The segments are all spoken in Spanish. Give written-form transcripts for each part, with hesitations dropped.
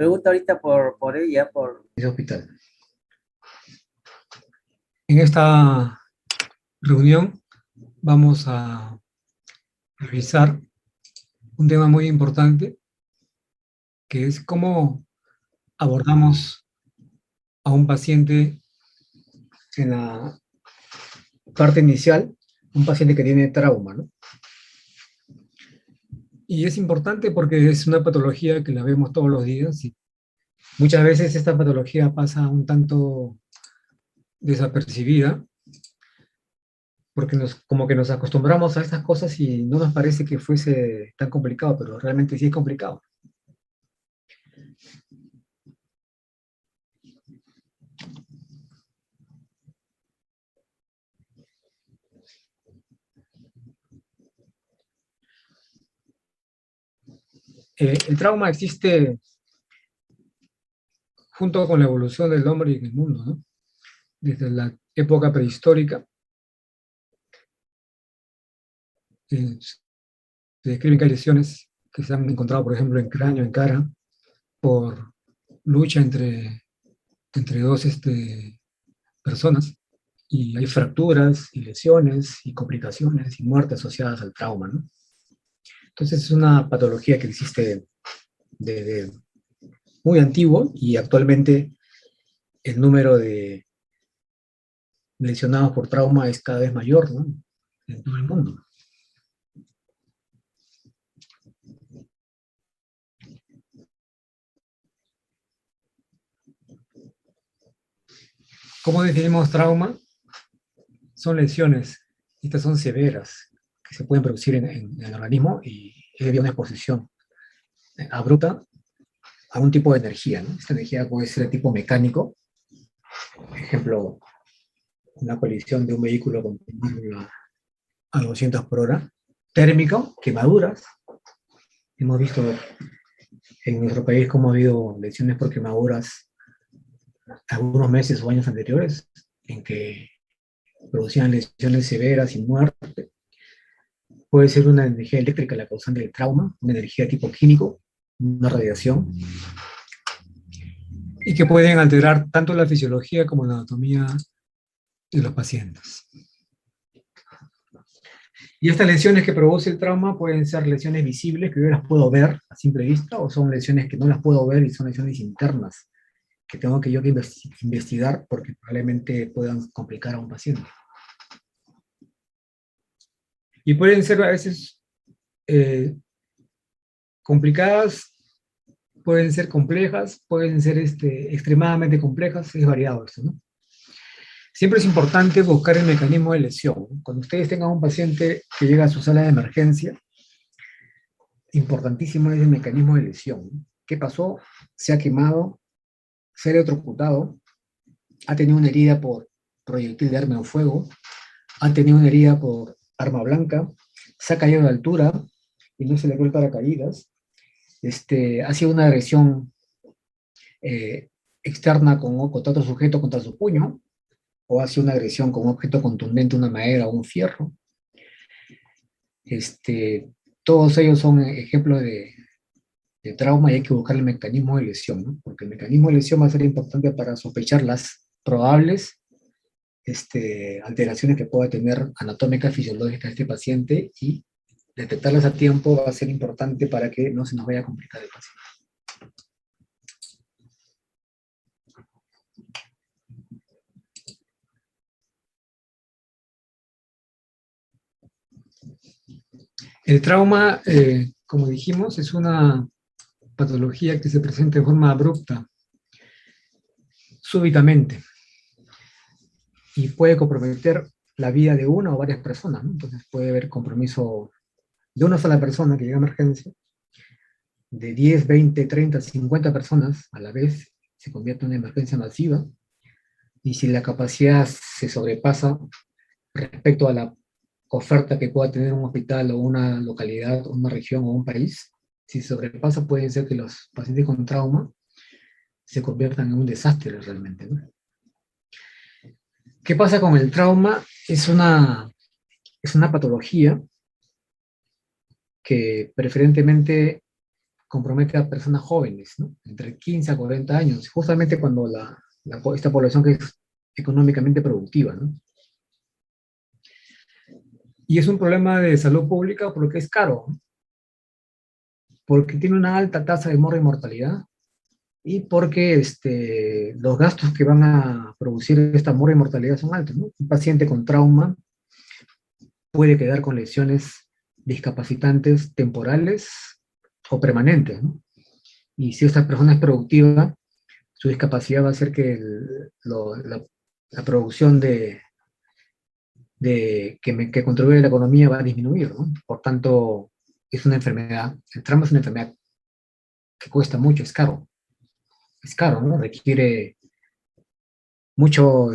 Pregunta ahorita por ella, por... ese hospital. En esta reunión vamos a revisar un tema muy importante, que es cómo abordamos a un paciente en la parte inicial, un paciente que tiene trauma, ¿no? Y es importante porque es una patología que la vemos todos los días y muchas veces esta patología pasa un tanto desapercibida porque como que nos acostumbramos a estas cosas y no nos parece que fuese tan complicado, pero realmente sí es complicado. El trauma existe junto con la evolución del hombre en el mundo, ¿no? Desde la época prehistórica, se describen que hay lesiones que se han encontrado, por ejemplo, en cráneo, en cara, por lucha entre dos personas, y hay fracturas y lesiones y complicaciones y muertes asociadas al trauma, ¿no? Entonces es una patología que existe desde muy antiguo y actualmente el número de lesionados por trauma es cada vez mayor, ¿no? En todo el mundo. ¿Cómo definimos trauma? Son lesiones, estas son severas, que se pueden producir en el organismo y es debido a una exposición abrupta a un tipo de energía, ¿no? Esta energía puede ser de tipo mecánico, por ejemplo, una colisión de un vehículo con a 200 por hora, térmico, quemaduras. Hemos visto en nuestro país cómo ha habido lesiones por quemaduras algunos meses o años anteriores, en que producían lesiones severas y muerte. Puede ser una energía eléctrica la causante del trauma, una energía tipo químico, una radiación, y que pueden alterar tanto la fisiología como la anatomía de los pacientes. Y estas lesiones que produce el trauma pueden ser lesiones visibles, que yo las puedo ver a simple vista, o son lesiones que no las puedo ver y son lesiones internas, que tengo que yo que investigar porque probablemente puedan complicar a un paciente. Y pueden ser a veces complicadas, pueden ser complejas, pueden ser extremadamente complejas, es variado esto, ¿no? Siempre es importante buscar el mecanismo de lesión. Cuando ustedes tengan un paciente que llega a su sala de emergencia, importantísimo es el mecanismo de lesión. ¿Qué pasó? Se ha quemado, se ha electrocutado, ha tenido una herida por proyectil de arma o fuego, ha tenido una herida por arma blanca, se ha caído de altura y no se le dio el paracaídas, ha sido una agresión externa con otro sujeto contra su puño, o ha sido una agresión con un objeto contundente, una madera o un fierro. Todos ellos son ejemplos de trauma y hay que buscar el mecanismo de lesión, ¿no? Porque el mecanismo de lesión va a ser importante para sospechar las probables alteraciones que pueda tener anatómicas, fisiológicas este paciente, y detectarlas a tiempo va a ser importante para que no se nos vaya a complicar el paciente. El trauma, como dijimos, es una patología que se presenta de forma abrupta, súbitamente, y puede comprometer la vida de una o varias personas, ¿no? Entonces puede haber compromiso de una sola persona que llega a emergencia, de 10, 20, 30, 50 personas a la vez, se convierte en una emergencia masiva, y si la capacidad se sobrepasa respecto a la oferta que pueda tener un hospital o una localidad, una región o un país, si se sobrepasa puede ser que los pacientes con trauma se conviertan en un desastre realmente, ¿no? ¿Qué pasa con el trauma? Es una patología que preferentemente compromete a personas jóvenes, ¿no? Entre 15 a 40 años, justamente cuando esta población que es económicamente productiva, ¿no? Y es un problema de salud pública porque es caro, ¿no? Porque tiene una alta tasa de mortalidad y porque los gastos que van a producir esta mortalidad son altos, ¿no? Un paciente con trauma puede quedar con lesiones discapacitantes temporales o permanentes, ¿no? Y si esta persona es productiva, su discapacidad va a hacer que la producción que contribuye a la economía va a disminuir, ¿no? Por tanto, es una enfermedad, el trauma es una enfermedad que cuesta mucho, es caro, ¿no? Requiere mucho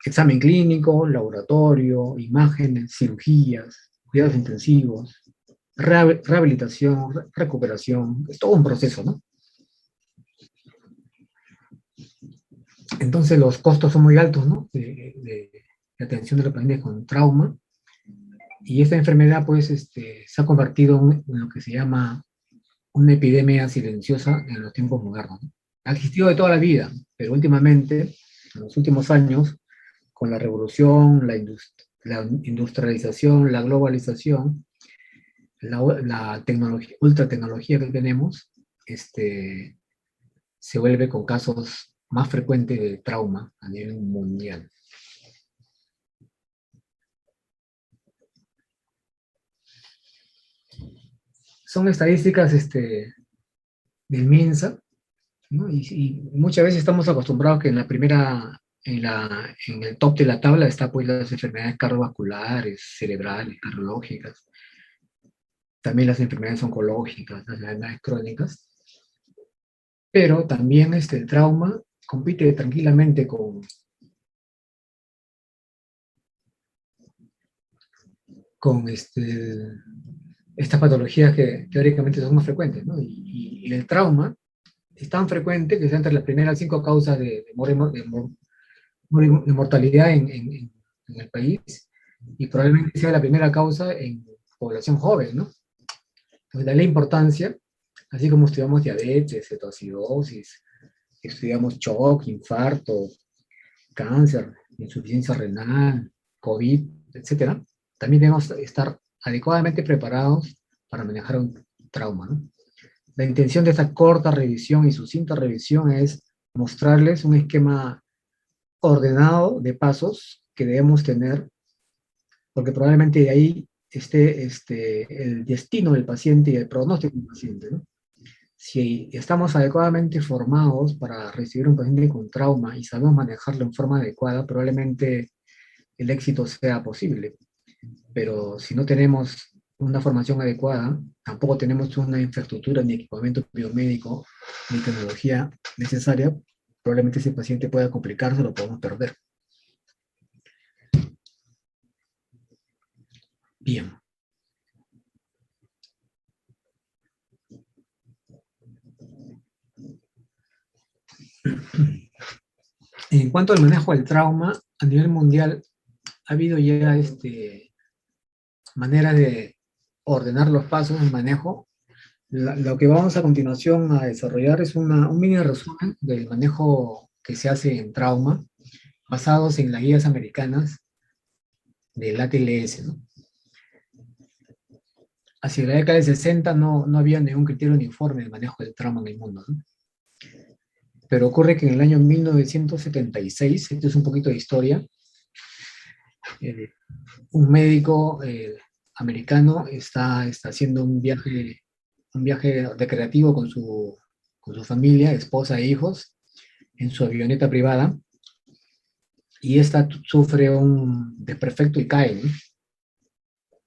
examen clínico, laboratorio, imágenes, cirugías, cuidados intensivos, rehabilitación, recuperación, es todo un proceso, ¿no? Entonces los costos son muy altos, ¿no? De atención de los pacientes con trauma, y esta enfermedad, pues, se ha convertido en lo que se llama una epidemia silenciosa en los tiempos modernos, ¿no? Ha existido de toda la vida, pero últimamente, en los últimos años, con la revolución, la industrialización, la globalización, la tecnología, ultra tecnología que tenemos, se vuelve con casos más frecuentes de trauma a nivel mundial. Son estadísticas del MINSA, ¿no? Y muchas veces estamos acostumbrados que en el top de la tabla está pues las enfermedades cardiovasculares, cerebrales, cardiológicas, también las enfermedades oncológicas, las enfermedades crónicas, pero también el trauma compite tranquilamente con estas patologías que teóricamente son más frecuentes, ¿no? Y el trauma es tan frecuente que está entre las primeras 5 causas de mortalidad en el país, y probablemente sea la primera causa en población joven, ¿no? Entonces, de la importancia, así como estudiamos diabetes, cetoacidosis, estudiamos shock, infarto, cáncer, insuficiencia renal, COVID, etcétera, también debemos estar adecuadamente preparados para manejar un trauma, ¿no? La intención de esta corta revisión y sucinta revisión es mostrarles un esquema ordenado de pasos que debemos tener, porque probablemente de ahí esté el destino del paciente y el pronóstico del paciente, ¿no? Si estamos adecuadamente formados para recibir un paciente con trauma y sabemos manejarlo en forma adecuada, probablemente el éxito sea posible. Pero si no tenemos una formación adecuada, tampoco tenemos una infraestructura ni equipamiento biomédico ni tecnología necesaria, probablemente ese paciente pueda complicarse o lo podemos perder. Bien. En cuanto al manejo del trauma, a nivel mundial ha habido ya manera de ordenar los pasos del manejo. Lo que vamos a continuación a desarrollar es un mini resumen del manejo que se hace en trauma, basados en las guías americanas del ATLS, ¿no? Hacia la década de 60 no había ningún criterio uniforme de manejo del trauma en el mundo, ¿no? Pero ocurre que en el año 1976, esto es un poquito de historia, un médico americano está haciendo un viaje recreativo con su familia, esposa e hijos, en su avioneta privada, y esta sufre un desperfecto y cae, ¿no?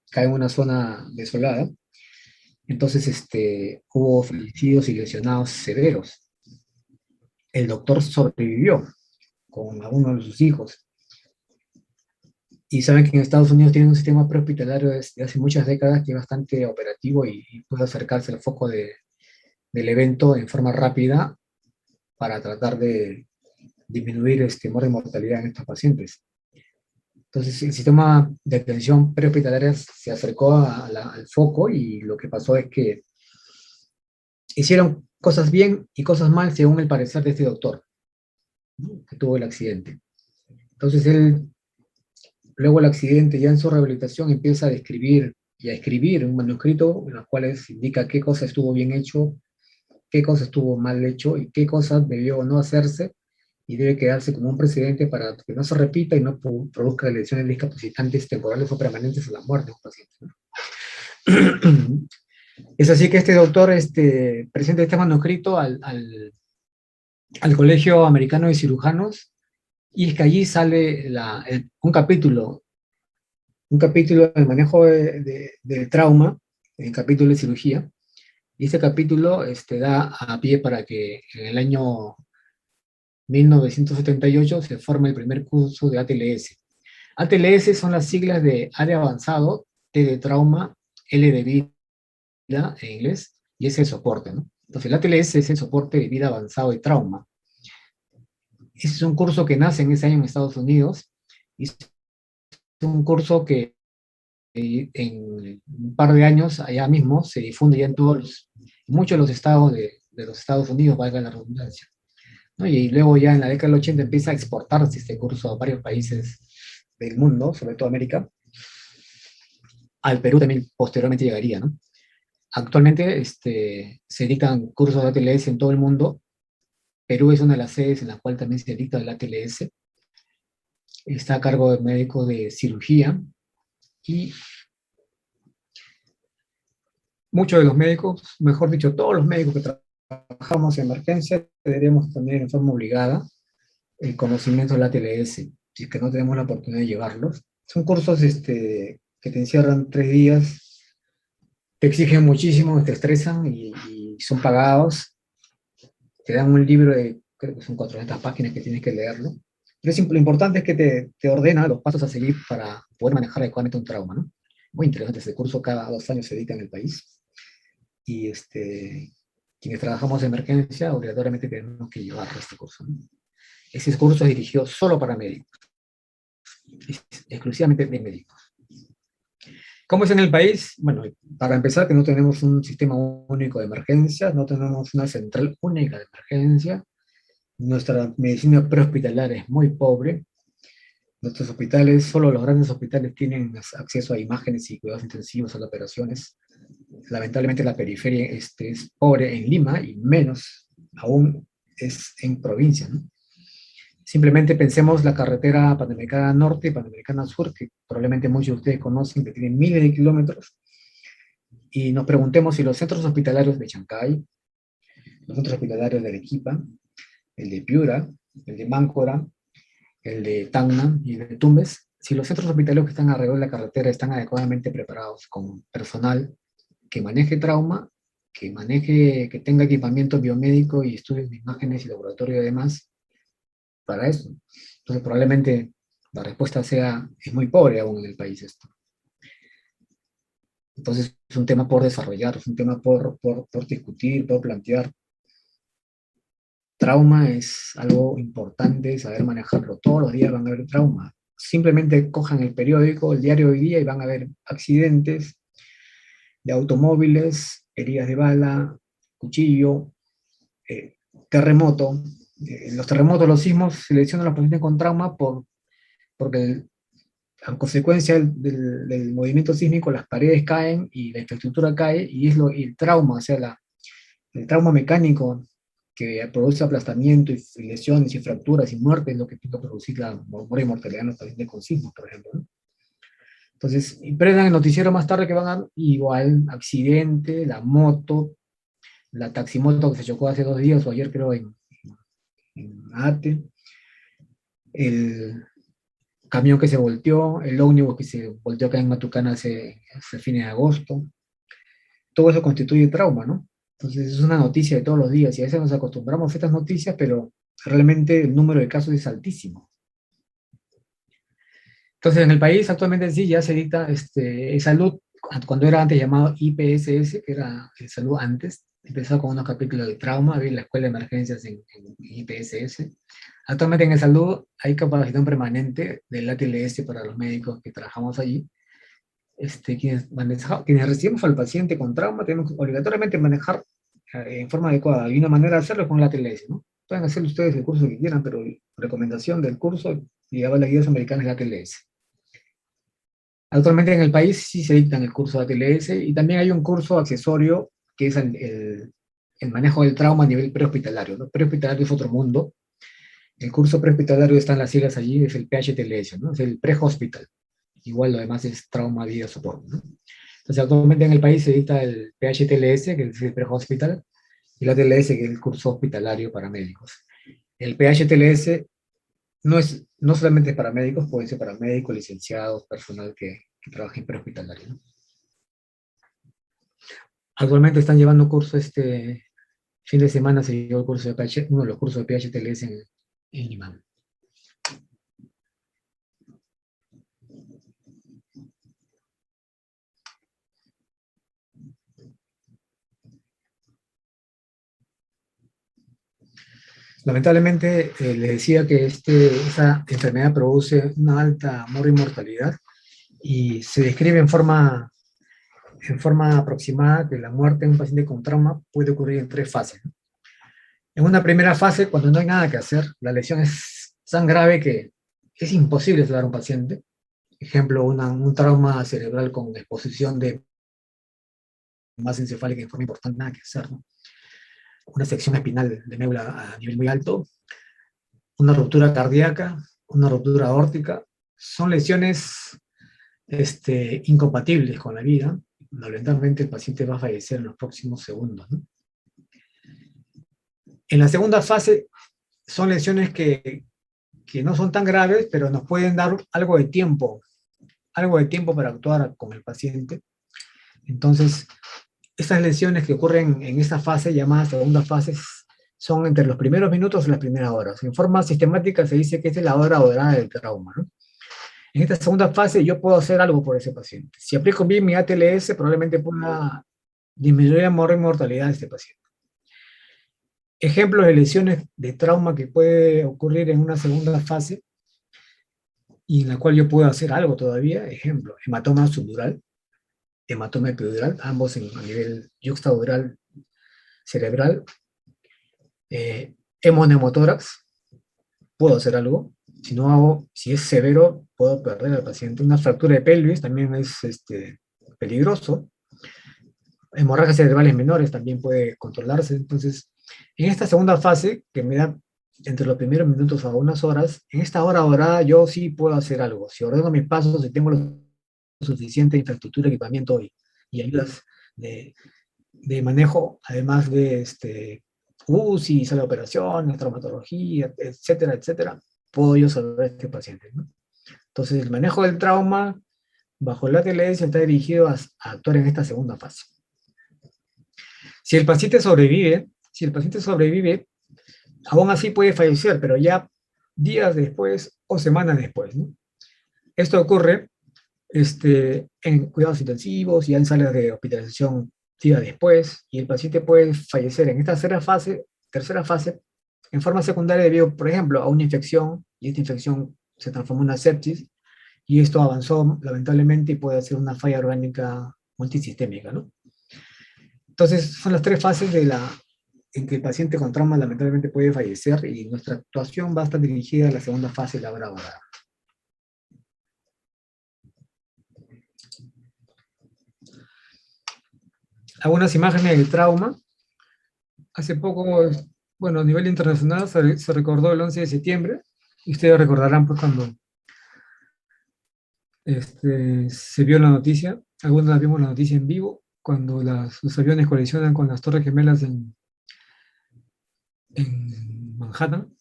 Cae en una zona desolada. Entonces hubo fallecidos y lesionados severos. El doctor sobrevivió con uno de sus hijos. Y saben que en Estados Unidos tienen un sistema prehospitalario desde hace muchas décadas que es bastante operativo y puede acercarse al foco del evento en forma rápida para tratar de disminuir temor de mortalidad en estos pacientes. Entonces el sistema de atención prehospitalaria se acercó al foco y lo que pasó es que hicieron cosas bien y cosas mal según el parecer de este doctor, ¿no?, que tuvo el accidente. Entonces él, luego del accidente, ya en su rehabilitación, empieza a describir y a escribir un manuscrito en los cuales indica qué cosa estuvo bien hecho, qué cosa estuvo mal hecho y qué cosas debió no hacerse y debe quedarse como un precedente para que no se repita y no produzca lesiones discapacitantes temporales o permanentes a la muerte de un paciente, ¿no? Es así que este doctor presenta este manuscrito al Colegio Americano de Cirujanos y es que allí sale un capítulo del manejo del trauma, el capítulo de cirugía, y ese capítulo da a pie para que en el año 1978 se forme el primer curso de ATLS. ATLS son las siglas de área avanzado, T de trauma, L de vida en inglés, y ese es el soporte, ¿no? Entonces el ATLS es el soporte de vida avanzado y trauma. Ese es un curso que nace en ese año en Estados Unidos, y es un curso que en un par de años allá mismo se difunde ya en muchos de los estados de los Estados Unidos, valga la redundancia, ¿no? Y luego ya en la década del 80 empieza a exportarse este curso a varios países del mundo, sobre todo América. Al Perú también posteriormente llegaría, ¿no? Actualmente se dictan cursos de ATLS en todo el mundo. Perú es una de las sedes en la cual también se dicta el ATLS. Está a cargo del médico de cirugía y muchos de los médicos, mejor dicho, todos los médicos que trabajamos en emergencia, deberíamos tener en forma obligada el conocimiento del ATLS, si es que no tenemos la oportunidad de llevarlos. Son cursos que te encierran 3 días, te exigen muchísimo, te estresan y son pagados. Te dan un libro de, creo que son 400 páginas que tienes que leerlo. Pero lo importante es que te ordena los pasos a seguir para poder manejar adecuadamente un trauma, ¿no? Muy interesante ese curso, cada 2 años se edita en el país. Y quienes trabajamos en emergencia, obligatoriamente tenemos que llevar este curso, ¿no? Ese curso es dirigido solo para médicos, exclusivamente de médicos. ¿Cómo es en el país? Bueno, para empezar, que no tenemos un sistema único de emergencias, no tenemos una central única de emergencia, nuestra medicina prehospitalaria es muy pobre, nuestros hospitales, solo los grandes hospitales tienen acceso a imágenes y cuidados intensivos a las operaciones. Lamentablemente la periferia es pobre en Lima y menos aún es en provincia, ¿no? Simplemente pensemos la carretera Panamericana Norte y Panamericana Sur, que probablemente muchos de ustedes conocen, que tienen miles de kilómetros, y nos preguntemos si los centros hospitalarios de Chancay, los centros hospitalarios de Arequipa, el de Piura, el de Máncora, el de Tacna y el de Tumbes, si los centros hospitalarios que están alrededor de la carretera están adecuadamente preparados con personal que maneje trauma, que tenga equipamiento biomédico y estudios de imágenes y laboratorio y demás, para eso. Entonces probablemente la respuesta es muy pobre aún en el país esto. Entonces es un tema por desarrollar, es un tema por discutir, por plantear. Trauma es algo importante, saber manejarlo. Todos los días van a haber trauma. Simplemente cojan el periódico, el diario de hoy día, y van a ver accidentes de automóviles, heridas de bala, cuchillo, terremoto. Los terremotos, los sismos seleccionan a los pacientes con trauma porque a consecuencia del movimiento sísmico las paredes caen y la infraestructura cae y y el trauma, o sea, el trauma mecánico que produce aplastamiento y lesiones y fracturas y muertes es lo que puede producir la muerte y mortalidad en los pacientes con sismos, por ejemplo, ¿no? Entonces, prendan el noticiero más tarde que van a igual, accidente, la moto, la taximoto que se chocó hace 2 días o ayer creo en Ate, el camión que se volteó, el ómnibus que se volteó acá en Matucana hace fines de agosto. Todo eso constituye trauma, ¿no? Entonces es una noticia de todos los días y a veces nos acostumbramos a estas noticias, pero realmente el número de casos es altísimo. Entonces en el país actualmente sí ya se dicta salud, cuando era antes llamado IPSS, que era salud antes, Empezó con unos capítulos de trauma, vi la escuela de emergencias en IPSS. Actualmente en el salud hay capacitación permanente del ATLS para los médicos que trabajamos allí. Quienes recibimos al paciente con trauma tenemos que obligatoriamente manejar en forma adecuada. Y una manera de hacerlo es con la ATLS, ¿no? Pueden hacer ustedes el curso que quieran, pero la recomendación del curso y a las guías americanas es la ATLS. Actualmente en el país sí se dictan el curso de ATLS y también hay un curso accesorio que es el manejo del trauma a nivel prehospitalario, ¿no? Prehospitalario es otro mundo. El curso prehospitalario están las siglas allí, es el PHTLS, ¿no? Es el pre-hospital. Igual lo demás es trauma, vida, soporte, ¿no? Entonces actualmente en el país se dicta el PHTLS, que es el pre-hospital, y la TLS, que es el curso hospitalario para médicos. El PHTLS no solamente es para médicos, puede ser para médicos, licenciados, personal que trabaja en prehospitalario, ¿no? Actualmente están llevando curso este fin de semana, se llevó el curso de uno de los cursos de PHTLS en Lima. Lamentablemente, les decía que esa enfermedad produce una alta mortalidad y se describe en forma aproximada que la muerte en un paciente con trauma puede ocurrir en 3 fases, ¿no? En una primera fase, cuando no hay nada que hacer, la lesión es tan grave que es imposible salvar a un paciente. Ejemplo, un trauma cerebral con exposición de masa encefálica en forma importante, nada que hacer, ¿no? Una sección espinal de médula a nivel muy alto, una ruptura cardíaca, una ruptura aórtica, son lesiones incompatibles con la vida. Lamentablemente el paciente va a fallecer en los próximos segundos, ¿no? En la segunda fase son lesiones que no son tan graves, pero nos pueden dar algo de tiempo para actuar con el paciente. Entonces, estas lesiones que ocurren en esta fase, llamada segunda fase, son entre los primeros minutos y las primeras horas. En forma sistemática se dice que esta es la hora dorada del trauma, ¿no? En esta segunda fase yo puedo hacer algo por ese paciente. Si aplico bien mi ATLS, probablemente pueda disminuir la mortalidad de este paciente. Ejemplos de lesiones de trauma que puede ocurrir en una segunda fase y en la cual yo puedo hacer algo todavía. Ejemplo, hematoma subdural, hematoma epidural, ambos a nivel yuxtadural cerebral, hemoneumotórax, puedo hacer algo. Si no hago, si es severo, puedo perder al paciente. Una fractura de pelvis también es peligroso. Hemorragias cerebrales menores también puede controlarse. Entonces, en esta segunda fase, que me da entre los primeros minutos a unas horas, en esta hora dorada yo sí puedo hacer algo. Si ordeno mis pasos, si tengo lo suficiente infraestructura, equipamiento y ayudas de manejo, además de UCI, sala de operaciones, traumatología, etcétera, etcétera, puedo yo salvar a este paciente, ¿no? Entonces, el manejo del trauma bajo la TLS está dirigido a actuar en esta segunda fase. Si el paciente sobrevive, aún así puede fallecer, pero ya días después o semanas después, ¿no? Esto ocurre en cuidados intensivos y en salas de hospitalización días después, y el paciente puede fallecer en esta tercera fase, en forma secundaria debido, por ejemplo, a una infección, y esta infección se transformó en una sepsis, y esto avanzó lamentablemente y puede ser una falla orgánica multisistémica, ¿no? Entonces, son las 3 fases en que el paciente con trauma lamentablemente puede fallecer y nuestra actuación va a estar dirigida a la segunda fase, la hora dorada. Algunas imágenes del trauma. Hace poco, bueno, a nivel internacional se recordó el 11 de septiembre, y ustedes recordarán pues cuando se vio la noticia, algunos la vimos la noticia en vivo, cuando los aviones colisionan con las Torres Gemelas en Manhattan.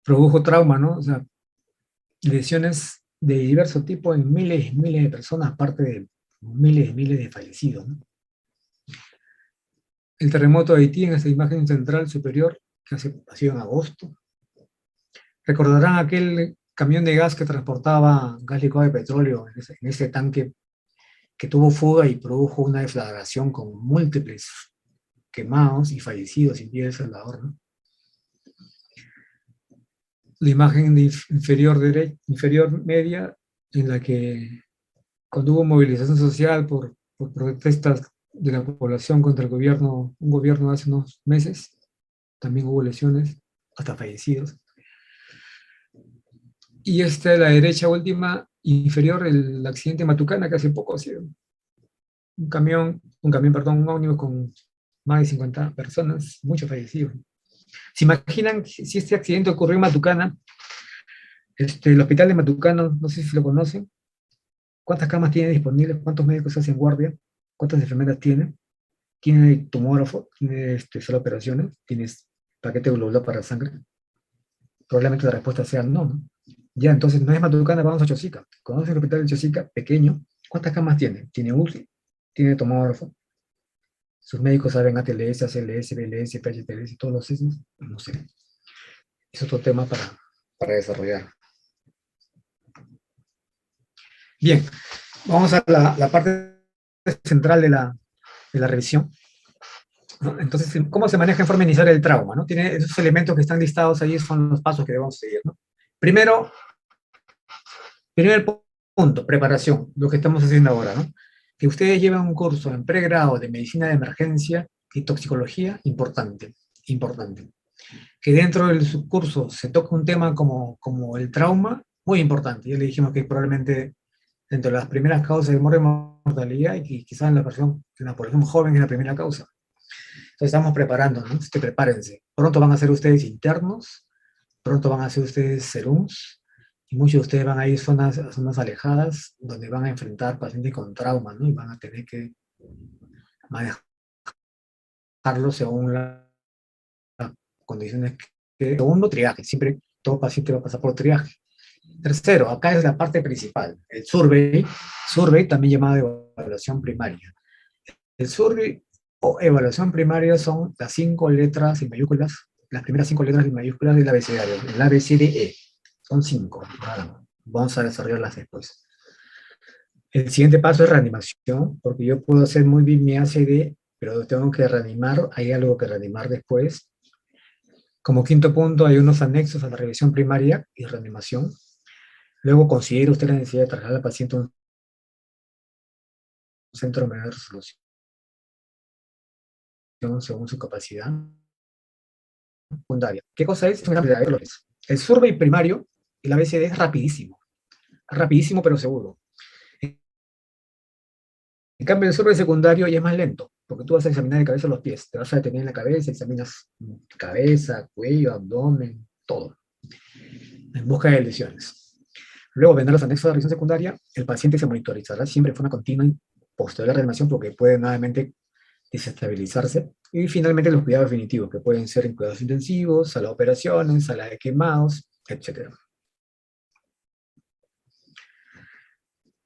Produjo trauma, ¿no? O sea, lesiones de diverso tipo en miles y miles de personas, aparte de miles y miles de fallecidos, ¿no? El terremoto de Haití en esta imagen central superior, que ha sido en agosto. Recordarán aquel camión de gas que transportaba gas licuado de petróleo en ese tanque que tuvo fuga y produjo una deflagración con múltiples quemados y fallecidos en Villa El Salvador, ¿no? La imagen de inferior media, en la que cuando hubo movilización social por protestas de la población contra el gobierno, un gobierno hace unos meses, también hubo lesiones, hasta fallecidos. Y esta es la derecha última, inferior, el accidente de Matucana, que hace poco ha sido perdón, un ómnibus con más de 50 personas, muchos fallecidos. ¿Se imaginan si este accidente ocurrió en Matucana? El hospital de Matucana, no sé si lo conocen, ¿cuántas camas tiene disponibles? ¿Cuántos médicos hacen guardia? ¿Cuántas enfermeras tiene? ¿Tiene tomógrafo? ¿Tiene sala de operaciones? ¿Tienes paquete globular para sangre? Probablemente la respuesta sea no, ¿no? Ya, entonces no es Matucana, vamos a Chosica. ¿Conocen el hospital de Chosica? Pequeño. ¿Cuántas camas tiene? ¿Tiene UCI? ¿Tiene tomógrafo? ¿Sus médicos saben ATLS, ACLS, BLS, PHTLS, todos los signos? No sé. Es otro tema para desarrollar. Bien, vamos a la parte central de la revisión, ¿no? Entonces, ¿cómo se maneja en forma inicial el trauma? ¿No? Tiene esos elementos que están listados ahí, son los pasos que debemos seguir, ¿no? Primero, primer punto, preparación, lo que estamos haciendo ahora, ¿no? Que ustedes lleven un curso en pregrado de medicina de emergencia y toxicología, importante, importante. Que dentro del subcurso se toque un tema como el trauma, muy importante. Ya le dijimos que probablemente dentro de las primeras causas de muerte y mortalidad, y quizás en la población joven es la primera causa. Entonces estamos preparando, ¿no? Entonces, prepárense. Pronto van a ser ustedes internos, pronto van a ser ustedes serums, y muchos de ustedes van a ir a zonas alejadas donde van a enfrentar pacientes con trauma, ¿no? Y van a tener que manejarlo según las condiciones que... Segundo, triaje. Siempre todo paciente va a pasar por triaje. Tercero, acá es la parte principal, el survey también llamado de evaluación primaria. El survey o evaluación primaria son las 5 letras en mayúsculas, las primeras 5 letras en mayúsculas del abecedario, el ABCDE. Son 5. Vamos a desarrollarlas después. El siguiente paso es reanimación, porque yo puedo hacer muy bien mi ACD, pero tengo que reanimar, hay algo que reanimar después. Como quinto punto, hay unos anexos a la revisión primaria y reanimación. Luego, considere usted la necesidad de trasladar al paciente a un centro de mayor resolución según su capacidad secundaria. ¿Qué cosa es? El survey primario, el ABCD es rapidísimo pero seguro. En cambio, el survey secundario ya es más lento, porque tú vas a examinar de cabeza los pies, te vas a detener en la cabeza, examinas cabeza, cuello, abdomen, todo, en busca de lesiones. Luego vendrán los anexos de la revisión secundaria, el paciente se monitorizará siempre de forma continua posterior a la reanimación porque puede nuevamente desestabilizarse. Y finalmente los cuidados definitivos, que pueden ser en cuidados intensivos, sala de operaciones, sala de quemados, etc.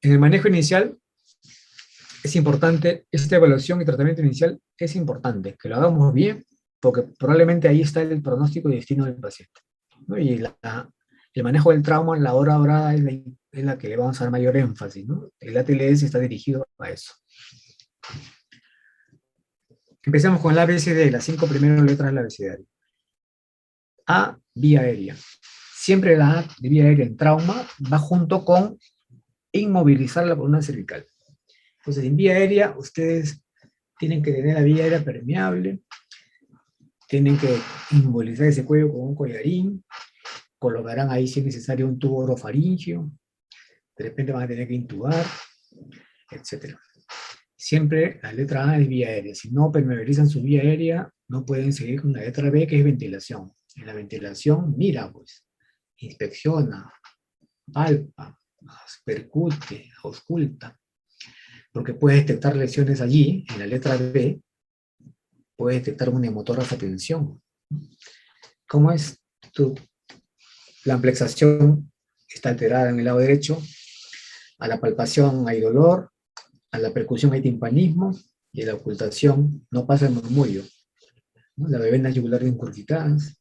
En el manejo inicial es importante, esta evaluación y tratamiento inicial es importante, que lo hagamos bien, porque probablemente ahí está el pronóstico y destino del paciente, ¿no? Y el manejo del trauma en la hora dorada es la que le vamos a dar mayor énfasis, ¿no? El ATLS está dirigido a eso. Empecemos con el ABCD, las 5 primeras letras del abecedario. A, vía aérea. Siempre la A de vía aérea en trauma va junto con inmovilizar la columna cervical. Entonces, en vía aérea, ustedes tienen que tener la vía aérea permeable, tienen que inmovilizar ese cuello con un collarín, colocarán ahí, si es necesario, un tubo orofaringeo, de repente van a tener que intubar, etc. Siempre la letra A es vía aérea. Si no permeabilizan su vía aérea, no pueden seguir con la letra B, que es ventilación. En la ventilación, mira, pues, inspecciona, palpa, percute, ausculta, porque puede detectar lesiones allí, en la letra B, puede detectar una hemotórax a tensión. ¿Cómo es? La amplexación está alterada en el lado derecho, a la palpación hay dolor, a la percusión hay timpanismo, y a la ocultación no pasa el murmullo, ¿no? La venas yugulares incurgitadas,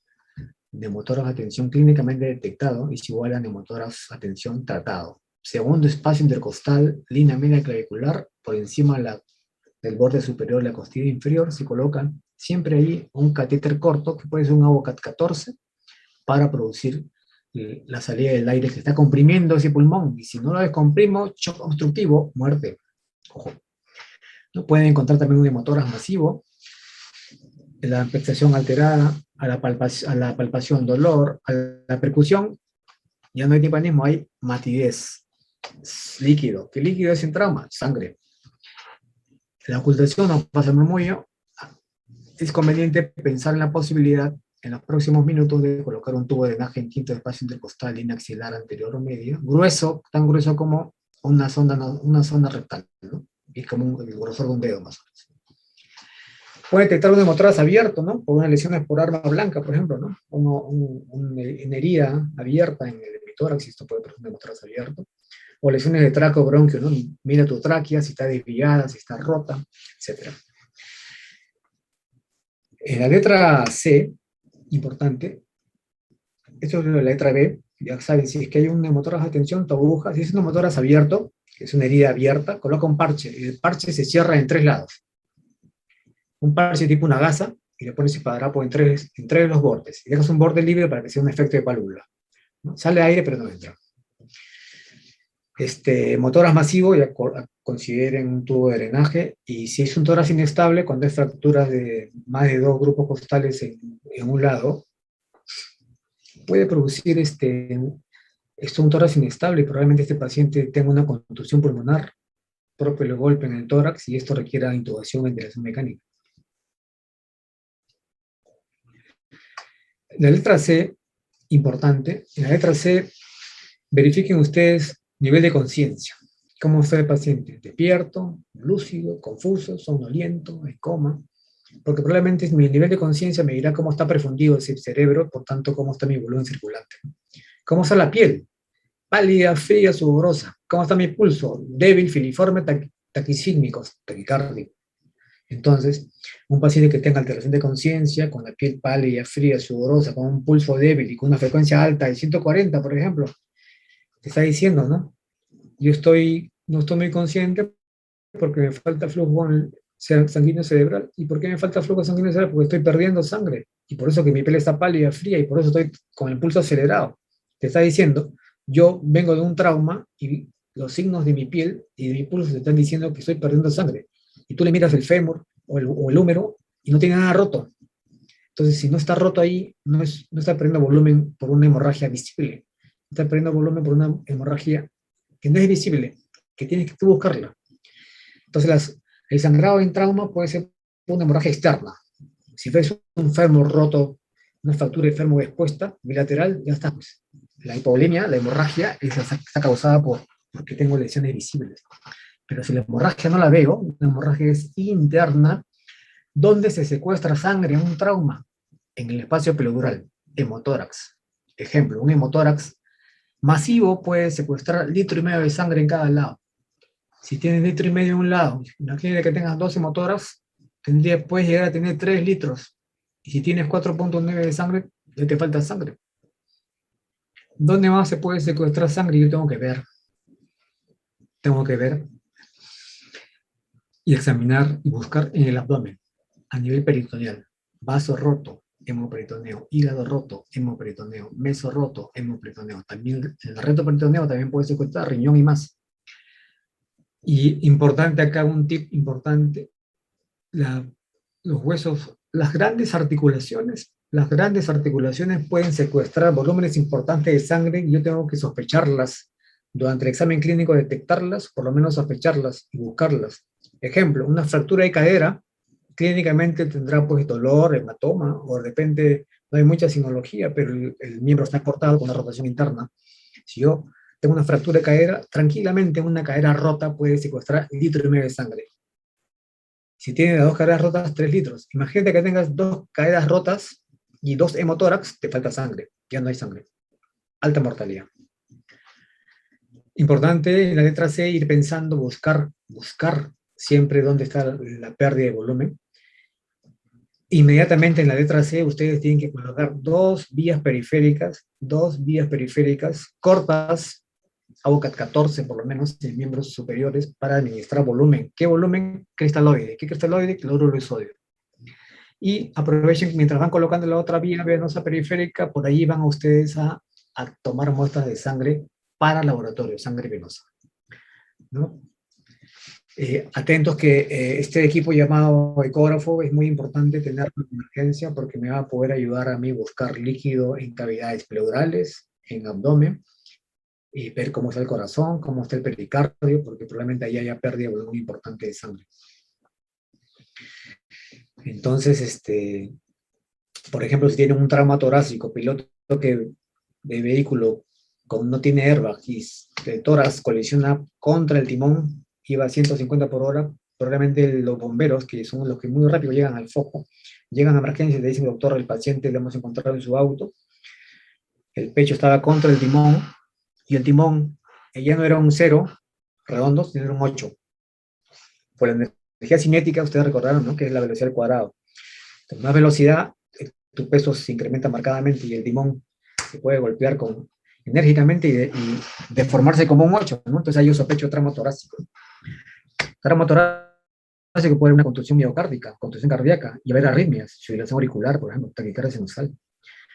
neumotórax a tensión clínicamente detectado es igual a neumotórax a tensión tratado. Segundo espacio intercostal, línea media clavicular, por encima del borde superior de la costilla inferior, se coloca siempre ahí un catéter corto, que puede ser un Avocat 14, para producir la salida del aire que está comprimiendo ese pulmón. Y si no lo descomprimo, shock obstructivo, muerte. Ojo. ¿No? Pueden encontrar también un hemotórax masivo, la percepción alterada, a la palpación dolor, a la percusión, ya no hay timpanismo, hay matidez, líquido. ¿Qué líquido es en trauma? Sangre. La ocultación no pasa el murmullo. Es conveniente pensar en la posibilidad en los próximos minutos de colocar un tubo de drenaje en quinto espacio intercostal, línea axilar anterior o media, grueso, tan grueso como una sonda rectal, ¿no? Y como el grosor de un dedo más o menos. Puede detectar un hemotórax abierto, ¿no? Por unas lesiones por arma blanca, por ejemplo, ¿no? Una herida abierta en el hemitórax, y esto puede producir un hemotórax abierto. O lesiones de tráqueo bronquio, ¿no? Mira tu tráquea, si está desviada, si está rota, etc. En la letra C, importante, esto es la letra B, ya saben, si es que hay un hemotórax, atención, tu aguja, si es un hemotórax abierto, que es una herida abierta, coloca un parche, el parche se cierra en 3 lados. Un parche tipo una gasa, y le pones esparadrapo en tres de los bordes, y dejas un borde libre para que sea un efecto de válvula, ¿no? Sale aire, pero no entra. Motoras masivo, ya consideren un tubo de drenaje, y si es un tórax inestable, cuando hay fracturas de más de 2 grupos costales en un lado, puede producir un tórax inestable, y probablemente este paciente tenga una contusión pulmonar propio del golpe en el tórax, y esto requiera intubación o ventilación mecánica. La letra C, importante, en la letra C, verifiquen ustedes nivel de conciencia. ¿Cómo está el paciente? ¿Despierto, lúcido, confuso, somnoliento, en coma? Porque probablemente mi nivel de conciencia me dirá cómo está perfundido ese cerebro, por tanto, cómo está mi volumen circulante. ¿Cómo está la piel? Pálida, fría, sudorosa. ¿Cómo está mi pulso? Débil, filiforme, taquicídmico, taquicárdico. Entonces, un paciente que tenga alteración de conciencia, con la piel pálida, fría, sudorosa, con un pulso débil y con una frecuencia alta de 140, por ejemplo, te está diciendo, ¿no? Yo no estoy muy consciente porque me falta flujo sanguíneo cerebral. ¿Y por qué me falta flujo sanguíneo cerebral? Porque estoy perdiendo sangre. Y por eso que mi piel está pálida, fría, y por eso estoy con el pulso acelerado. Te está diciendo, yo vengo de un trauma y los signos de mi piel y de mi pulso te están diciendo que estoy perdiendo sangre. Y tú le miras el fémur o el húmero y no tiene nada roto. Entonces, si no está roto ahí, no está perdiendo volumen por una hemorragia visible. Está perdiendo volumen por una hemorragia que no es visible, que tienes que tú buscarla. Entonces, el sangrado en trauma puede ser una hemorragia externa. Si ves un fémur roto, una fractura de fémur expuesta, bilateral, ya está. Pues. La hipovolemia, la hemorragia, está causada porque tengo lesiones visibles. Pero si la hemorragia no la veo, la hemorragia es interna, ¿dónde se secuestra sangre en un trauma? En el espacio pledural, hemotórax. Ejemplo, un hemotórax masivo puede secuestrar 1,5 litros de sangre en cada lado. Si tienes 1,5 litros en un lado, imagínate que tengas 2 hemotórax, puedes llegar a tener 3 litros. Y si tienes 4,9 de sangre, ya te falta sangre. ¿Dónde más se puede secuestrar sangre? Yo tengo que ver y examinar y buscar en el abdomen, a nivel peritoneal. Vaso roto, hemoperitoneo. Hígado roto, hemoperitoneo. Meso roto, hemoperitoneo. También en el reto peritoneo también puede secuestrar riñón y más. Y importante acá, un tip importante, los huesos, las grandes articulaciones pueden secuestrar volúmenes importantes de sangre, y yo tengo que sospecharlas durante el examen clínico, detectarlas, por lo menos sospecharlas y buscarlas. Ejemplo, una fractura de cadera, clínicamente tendrá pues dolor, hematoma, o de repente no hay mucha sinología, pero el miembro está cortado con una rotación interna. Si yo tengo una fractura de cadera, tranquilamente una cadera rota puede secuestrar 1,5 litros de sangre. Si tienes las 2 caderas rotas, 3 litros. Imagínate que tengas 2 caderas rotas y 2 hemotórax, te falta sangre, ya no hay sangre. Alta mortalidad. Importante en la letra C ir pensando, buscar siempre dónde está la pérdida de volumen. Inmediatamente en la letra C ustedes tienen que colocar 2 vías periféricas cortas, AUCAT 14 por lo menos, en miembros superiores, para administrar volumen. ¿Qué volumen? Cristaloide. ¿Qué cristaloide? Cloruro de sodio. Y aprovechen, mientras van colocando la otra vía venosa periférica, por ahí van ustedes a tomar muestras de sangre para laboratorio, sangre venosa, ¿no? Atentos que este equipo llamado ecógrafo es muy importante tenerlo en emergencia porque me va a poder ayudar a mí buscar líquido en cavidades pleurales, en abdomen, y ver cómo está el corazón, cómo está el pericardio, porque probablemente ahí haya pérdida de volumen importante de sangre. Entonces, por ejemplo, si tienen un trauma torácico, piloto que de vehículo no tiene airbag y el tórax colisiona contra el timón, iba a 150 por hora, probablemente los bomberos, que son los que muy rápido llegan al foco, llegan a emergencia y le dicen, doctor, el paciente lo hemos encontrado en su auto, el pecho estaba contra el timón, y el timón ya no era un 0 redondo, sino era un 8. Por la energía cinética, ustedes recordaron, ¿no?, que es la velocidad al cuadrado. Con más velocidad, tu peso se incrementa marcadamente y el timón se puede golpear enérgicamente y deformarse como un 8, ¿no? Entonces ahí yo sospecho trauma torácico. Trauma torácico puede haber una contusión miocárdica, contusión cardíaca, y haber arritmias, fibrilación auricular, por ejemplo, taquicardia sinusal.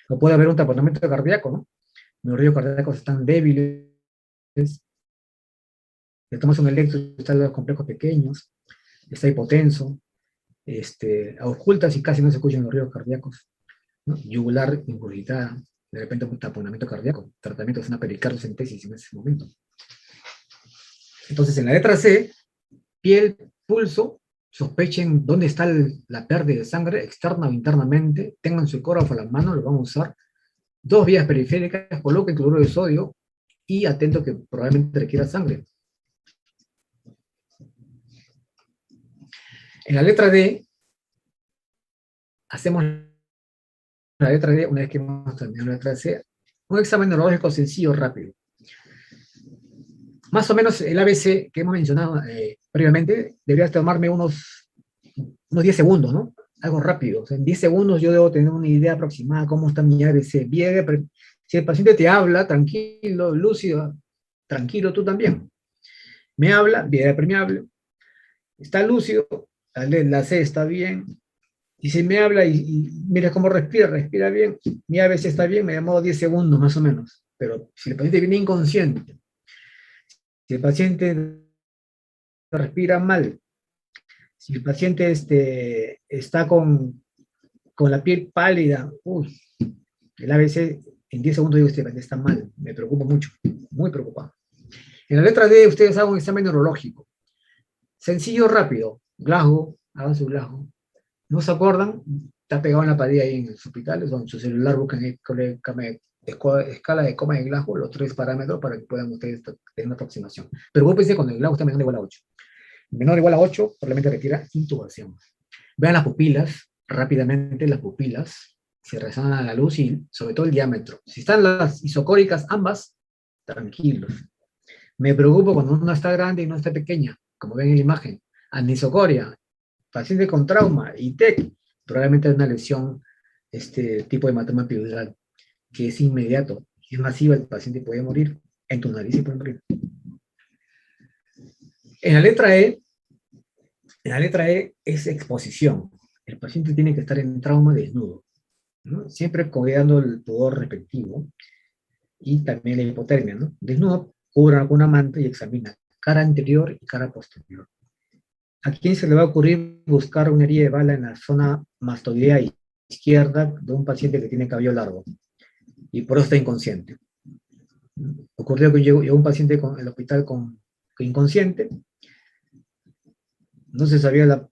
O puede haber un taponamiento cardíaco, ¿no? Los ríos cardíacos están débiles, le tomas un electro, están los complejos pequeños, está hipotenso, ocultas y casi no se escuchan los ríos cardíacos, ¿no? Yugular ingurgitada, de repente un taponamiento cardíaco, tratamiento es una pericardiocentesis en ese momento. Entonces, en la letra C, piel, pulso, sospechen dónde está la pérdida de sangre, externa o internamente, tengan su ecógrafo a la mano, lo vamos a usar, 2 vías periféricas, coloquen cloruro de sodio y atento que probablemente requiera sangre. En la letra D, hacemos la letra D, una vez que hemos terminado la letra C, un examen neurológico sencillo, rápido. Más o menos el ABC que hemos mencionado previamente, debería tomarme unos 10 segundos, ¿no? Algo rápido. O sea, en 10 segundos yo debo tener una idea aproximada de cómo está mi ABC. Si el paciente te habla, tranquilo, lúcido, tranquilo, tú también. Me habla, vía permeable, está lúcido, la C está bien, y si me habla y mira cómo respira bien, mi ABC está bien, me demoro 10 segundos más o menos. Pero si el paciente viene inconsciente, si el paciente respira mal, si el paciente está con la piel pálida, uy, el ABC en 10 segundos digo, este paciente está mal, me preocupa mucho, muy preocupado. En la letra D ustedes hagan un examen neurológico, sencillo, rápido, Glasgow, hagan su Glasgow. ¿No se acuerdan? Está pegado en la pared ahí en los hospitales, o en su celular buscan escala de coma de Glasgow, los 3 parámetros para que puedan ustedes tener una aproximación. Pero vos pensé cuando el Glasgow está menor o igual a 8. Menor o igual a 8, probablemente requiera intubación. Vean las pupilas, rápidamente las pupilas, se resonan a la luz y sobre todo el diámetro. Si están las isocóricas ambas, tranquilos. Me preocupo cuando uno está grande y no está pequeña, como ven en la imagen. Anisocoria, paciente con trauma y TEC, probablemente es una lesión, tipo de hematoma epidural, que es inmediato, es masiva, el paciente puede morir, en tu nariz y puede morir. En la letra E es exposición. El paciente tiene que estar en trauma desnudo, ¿no? Siempre cuidando el pudor respectivo y también la hipotermia, ¿no? Desnudo, cubra con una manta y examina cara anterior y cara posterior. ¿A quién se le va a ocurrir buscar una herida de bala en la zona mastoidea izquierda de un paciente que tiene cabello largo y por eso está inconsciente? Ocurrió que llegó un paciente en el hospital inconsciente, no se sabía la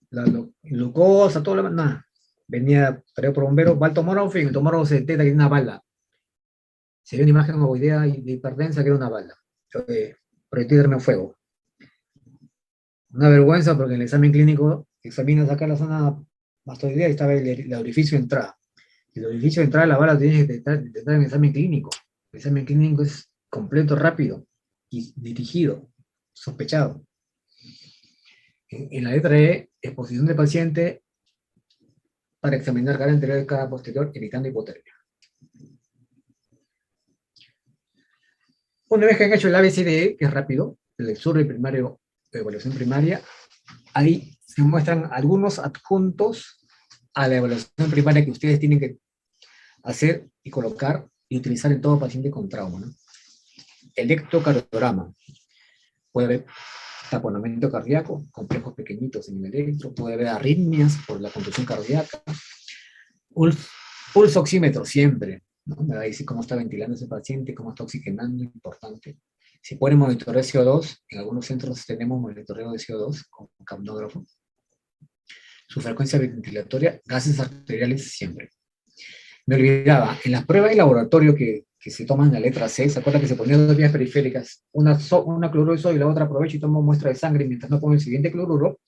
glucosa, todo nada. Venía traído por bomberos, va al tomógrafo y en el tomógrafo se detecta que tiene una bala. Se ve una imagen ovoidea de hipertensa que era una bala. Proyectil de arma de fuego. Una vergüenza porque en el examen clínico examinas acá la zona mastoidea y estaba el orificio de entrada. El orificio de entrada de la bala tienes que detectar en el examen clínico. El examen clínico es completo, rápido y dirigido, sospechado. En la letra E, exposición del paciente para examinar cara anterior y cara posterior, evitando hipotermia. Una vez que han hecho el ABCDE, que es rápido, el exurbe primario, evaluación primaria, ahí se muestran algunos adjuntos a la evaluación primaria que ustedes tienen que hacer y colocar y utilizar en todo paciente con trauma, ¿no? Electrocardiograma. Puede haber taponamiento cardíaco, complejos pequeñitos en el electro, puede haber arritmias por la contusión cardíaca, pulso oxímetro siempre, ¿no? Me va a decir cómo está ventilando ese paciente, cómo está oxigenando, importante. Si pone monitoreo de CO2, en algunos centros tenemos monitoreo de CO2 con capnógrafo. Su frecuencia ventilatoria, gases arteriales siempre. Me olvidaba, en las pruebas de laboratorio que se toman en la letra C, ¿se acuerda que se ponían dos vías periféricas? Una cloruro de sodio y la otra aprovecho y tomo muestra de sangre mientras no pongo el siguiente cloruro.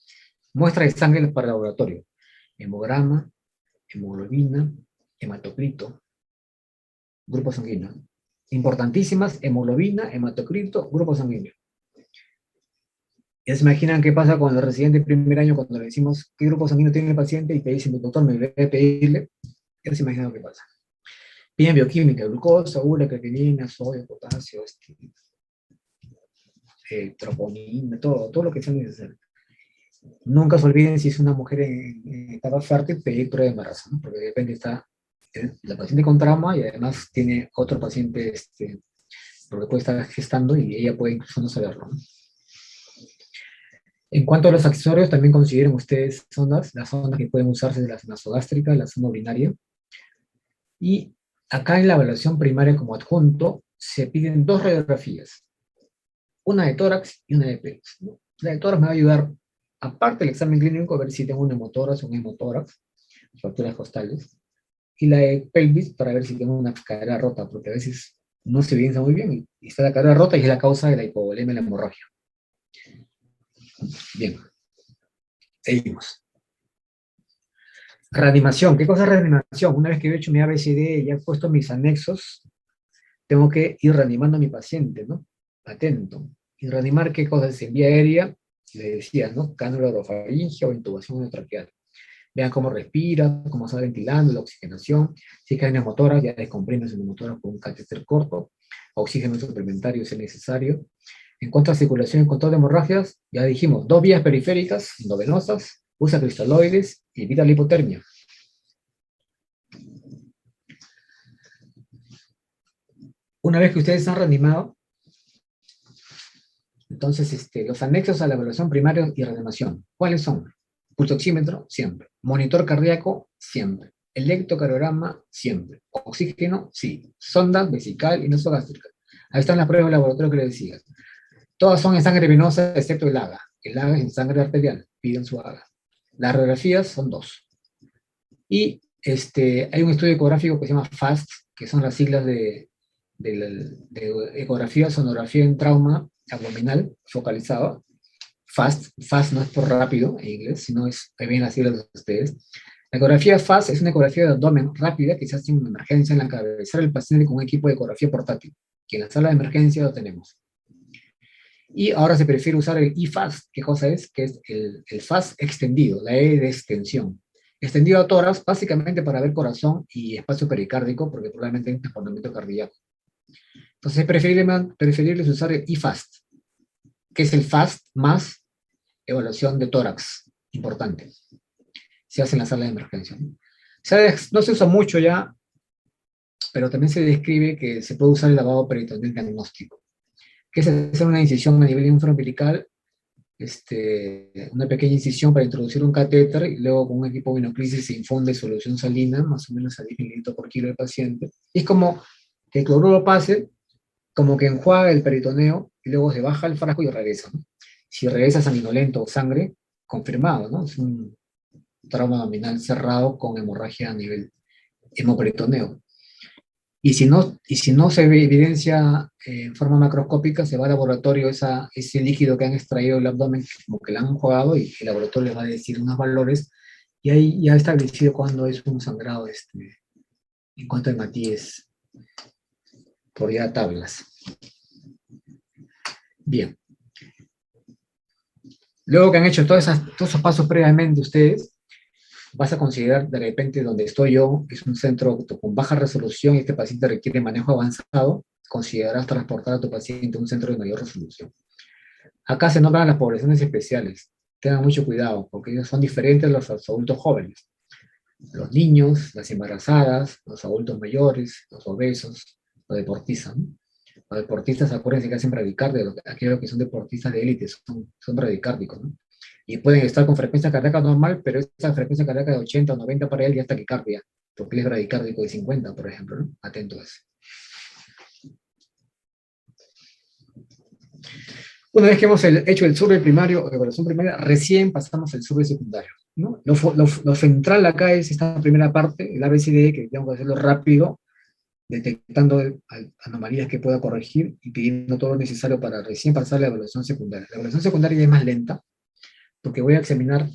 Muestra de sangre para el laboratorio. Hemograma, hemoglobina, hematocrito, grupo sanguíneo. Importantísimas, hemoglobina, hematocrito, grupo sanguíneo. Ya se imaginan qué pasa con el residente de primer año cuando le decimos qué grupo sanguíneo tiene el paciente y te dicen, doctor, me voy a pedirle. Ya se imaginan qué pasa. Piden bioquímica, glucosa, urea, creatinina, sodio, potasio, troponina, todo lo que sea necesario. Nunca se olviden si es una mujer en etapa fértil, pedir prueba de embarazo, ¿no? Porque de repente está la paciente con trauma y además tiene otro paciente porque puede estar gestando y ella puede incluso no saberlo, ¿no? En cuanto a los accesorios, también consideren ustedes sondas, las sondas que pueden usarse de la nasogástrica, la sonda urinaria. Y acá en la evaluación primaria como adjunto se piden dos radiografías, una de tórax y una de pelvis, ¿no? La de tórax me va a ayudar, aparte del examen clínico, a ver si tengo un hemotórax o un hemotórax, fracturas costales, y la de pelvis para ver si tengo una cadera rota, porque a veces no se evidencia muy bien y está la cadera rota y es la causa de la hipovolemia y la hemorragia. Bien, seguimos. Reanimación. ¿Qué cosa es reanimación? Una vez que he hecho mi ABCD y ya he puesto mis anexos, tengo que ir reanimando a mi paciente, ¿no? Atento. ¿Y reanimar qué cosa es? En vía aérea, le decía, ¿no? Cánula orofaringea o intubación endotraqueal. Vean cómo respira, cómo está ventilando, la oxigenación. Si es que hay neumotórax, ya descomprimes el neumotórax con un catéter corto. Oxígeno suplementario si es necesario. En cuanto a circulación y control de hemorragias, ya dijimos, dos vías periféricas, endovenosas, usa cristaloides y evita la hipotermia. Una vez que ustedes han reanimado, entonces los anexos a la evaluación primaria y reanimación, ¿cuáles son? Pulsoxímetro, siempre. Monitor cardíaco, siempre. Electrocardiograma, siempre. Oxígeno, sí. Sonda vesical y nasogástrica. Ahí están las pruebas de laboratorio que les decía. Todas son en sangre venosa, excepto el AGA. El AGA es en sangre arterial. Piden su AGA. Las radiografías son dos. Y hay un estudio ecográfico que se llama FAST, que son las siglas de ecografía, sonografía en trauma abdominal focalizado. FAST no es por rápido en inglés, sino es que vienen las siglas de ustedes. La ecografía FAST es una ecografía de abdomen rápida que se hace en emergencia en la cabecera del paciente con un equipo de ecografía portátil, que en la sala de emergencia lo tenemos. Y ahora se prefiere usar el eFAST. ¿Qué cosa es? Que es el FAST extendido, la E de extensión. Extendido a tórax, básicamente para ver corazón y espacio pericárdico, porque probablemente hay un taponamiento cardíaco. Entonces es preferible usar el eFAST, que es el FAST más evaluación de tórax, importante. Se hace en la sala de emergencia. No se usa mucho ya, pero también se describe que se puede usar el lavado peritoneal diagnóstico, que es hacer una incisión a nivel umbilical, una pequeña incisión para introducir un catéter y luego con un equipo binoclisis se infunde solución salina, más o menos a 10 mililitros por kilo del paciente. Y es como que el cloruro pase, como que enjuaga el peritoneo y luego se baja el frasco y regresa, ¿no? Si regresa sanguinolento o sangre, confirmado, ¿no? Es un trauma abdominal cerrado con hemorragia a nivel hemoperitoneo. Y si no se evidencia en forma macroscópica, se va al laboratorio ese líquido que han extraído del abdomen, como que lo han jugado, y el laboratorio les va a decir unos valores, y ahí ya ha establecido cuándo es un sangrado en cuanto a hematíes por ya tablas. Bien. Luego que han hecho todos esos pasos previamente ustedes, vas a considerar de repente donde estoy yo, es un centro con baja resolución y este paciente requiere manejo avanzado, considerarás transportar a tu paciente a un centro de mayor resolución. Acá se nombran las poblaciones especiales. Tengan mucho cuidado, porque ellos son diferentes a los adultos jóvenes. Los niños, las embarazadas, los adultos mayores, los obesos, los deportistas, ¿no? Los deportistas, acuérdense que hacen bradicardia, aquellos que son deportistas de élite son bradicárdicos, ¿no? Y pueden estar con frecuencia cardíaca normal, pero esa frecuencia cardíaca de 80 o 90 para él ya es taquicardia, porque él es bradicárdico de 50, por ejemplo, ¿no? Atento a eso. Una vez que hemos hecho el survey primario o evaluación primaria, recién pasamos al survey secundario, ¿no? Lo central acá es esta primera parte, el ABCD, que tengo que hacerlo rápido, detectando anomalías que pueda corregir y pidiendo todo lo necesario para recién pasar la evaluación secundaria. La evaluación secundaria es más lenta, porque voy a examinar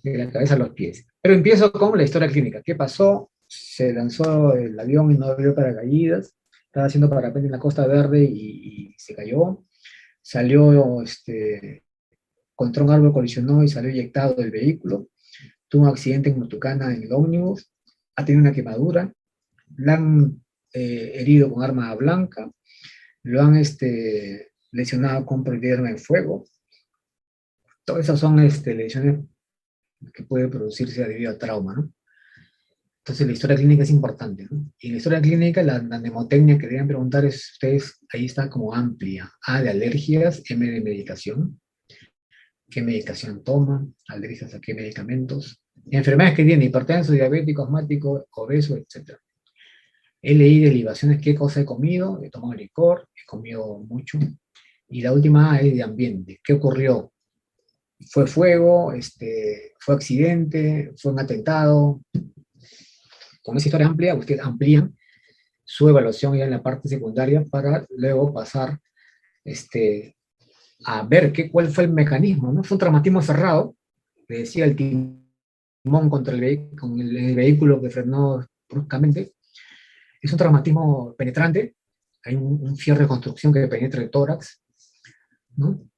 de la cabeza a los pies. Pero empiezo con la historia clínica. ¿Qué pasó? Se lanzó el avión y no abrió paracaídas, estaba haciendo parapente en la Costa Verde y se cayó. Salió, contra un árbol, colisionó y salió eyectado del vehículo. Tuvo un accidente en Motucana en el ómnibus, ha tenido una quemadura, la han herido con arma blanca, lo han lesionado con proyectil de arma de fuego. Todas esas son lesiones que pueden producirse debido a trauma, ¿no? Entonces la historia clínica es importante, ¿no? Y en la historia clínica, la mnemotecnia que deben preguntar es, ustedes, ahí está como amplia. A de alergias, M de medicación, qué medicación toma, alergias a qué medicamentos, enfermedades que tiene, hipertenso, diabético, asmático, obeso, etc. LI de libaciones, qué cosa he comido, he tomado licor, he comido mucho. Y la última A es de ambiente, qué ocurrió, fue fuego, fue accidente, fue un atentado. Con esa historia amplia, ustedes amplían su evaluación ya en la parte secundaria para luego pasar a ver cuál fue el mecanismo, ¿no? Fue un traumatismo cerrado, le decía el timón contra con el vehículo que frenó bruscamente. Es un traumatismo penetrante, hay un fierro de construcción que penetra el tórax, ¿no?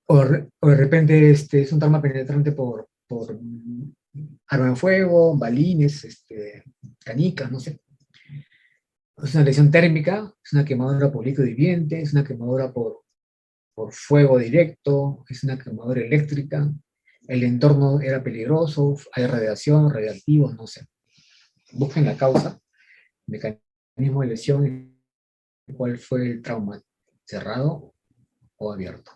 O de repente es un trauma penetrante por arma de fuego, balines, canicas, no sé. Es una lesión térmica, es una quemadura por líquido hirviente, es una quemadura por fuego directo, es una quemadura eléctrica, el entorno era peligroso, hay radiación, radiactivos, no sé. Busquen la causa, mecanismo de lesión, cuál fue el trauma, cerrado o abierto.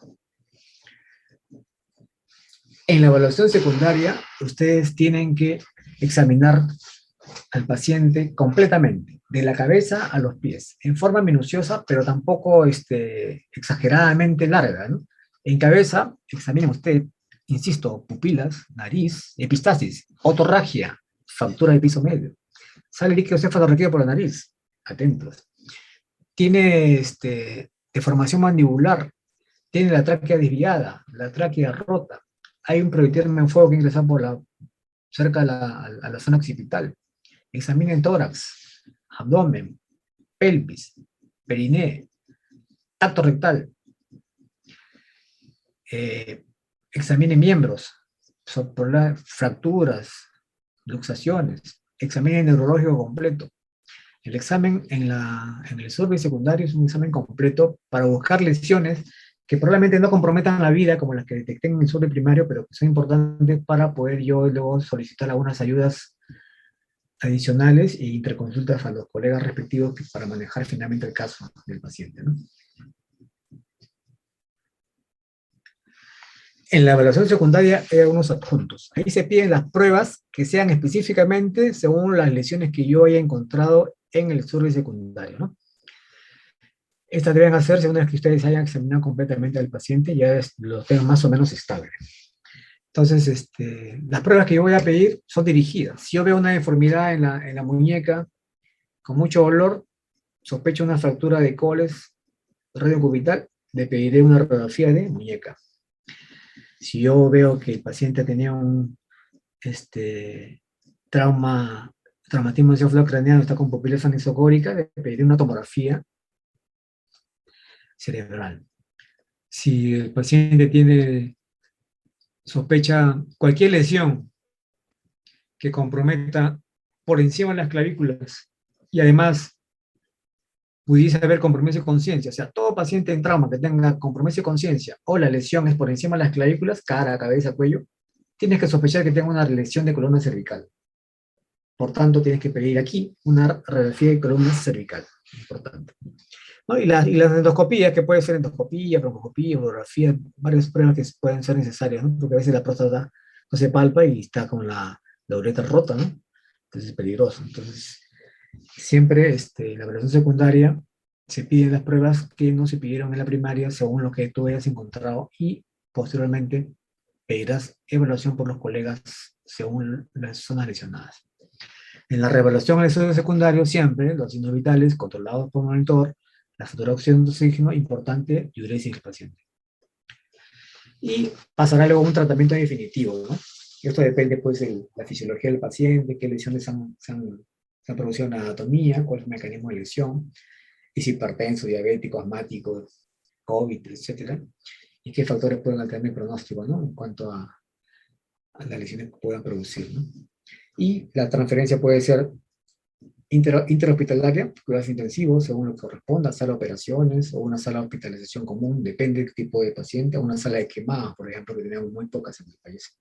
En la evaluación secundaria, ustedes tienen que examinar al paciente completamente, de la cabeza a los pies, en forma minuciosa, pero tampoco exageradamente larga, ¿no? En cabeza, examinen usted, insisto, pupilas, nariz, epistasis, otorragia, fractura del piso medio. Sale líquido cefalorraquídeo por la nariz, atentos. Tiene deformación mandibular, tiene la tráquea desviada, la tráquea rota, hay un proyectil en fuego que ingresa cerca a la zona occipital. Examinen tórax, abdomen, pelvis, periné, tacto rectal. Examinen miembros, fracturas, luxaciones. Examinen neurológico completo. El examen en el survey secundario es un examen completo para buscar lesiones que probablemente no comprometan la vida, como las que detecté en el survey primario, pero que son importantes para poder yo luego solicitar algunas ayudas adicionales e interconsultas a los colegas respectivos para manejar finalmente el caso del paciente, ¿no? En la evaluación secundaria hay algunos adjuntos. Ahí se piden las pruebas que sean específicamente según las lesiones que yo haya encontrado en el survey secundario, ¿no? Estas deben hacerse una vez que ustedes hayan examinado completamente al paciente y ya lo tengan más o menos estable. Entonces, las pruebas que yo voy a pedir son dirigidas. Si yo veo una deformidad en la muñeca con mucho dolor, sospecho una fractura de coles radiocubital, le pediré una radiografía de muñeca. Si yo veo que el paciente tenía un traumatismo encefalocraniano, está con pupila anisocórica, le pediré una tomografía cerebral. Si el paciente tiene sospecha cualquier lesión que comprometa por encima de las clavículas y además pudiese haber compromiso de conciencia. O sea, todo paciente en trauma que tenga compromiso de conciencia o la lesión es por encima de las clavículas, cara, cabeza, cuello, tienes que sospechar que tenga una lesión de columna cervical. Por tanto, tienes que pedir aquí una radiografía de columna cervical. Importante. ¿No? Y las endoscopías, que puede ser endoscopía, broncoscopía, fotografía, varias pruebas que pueden ser necesarias, ¿no? Porque a veces la próstata no se palpa y está con la uretra rota, ¿no? Entonces es peligroso. Entonces, siempre la evaluación secundaria se piden las pruebas que no se pidieron en la primaria según lo que tú hayas encontrado y posteriormente pedirás evaluación por los colegas según las zonas lesionadas. En la reevaluación del estudio secundario, siempre los signos vitales controlados por monitor, la saturación de oxígeno, importante, diuresis del paciente. Y pasará luego a un tratamiento definitivo, ¿no? Esto depende, pues, de la fisiología del paciente, qué lesiones se han producido en la anatomía, cuál es el mecanismo de lesión, y si hipertenso, diabético, asmático, COVID, etcétera, y qué factores pueden alterar el pronóstico, ¿no? En cuanto a las lesiones que puedan producir, ¿no? Y la transferencia puede ser interhospitalaria, cuidados intensivos, según lo que corresponda, sala de operaciones o una sala de hospitalización común, depende del tipo de paciente, o una sala de quemadas, por ejemplo, que tenemos muy pocas en el país.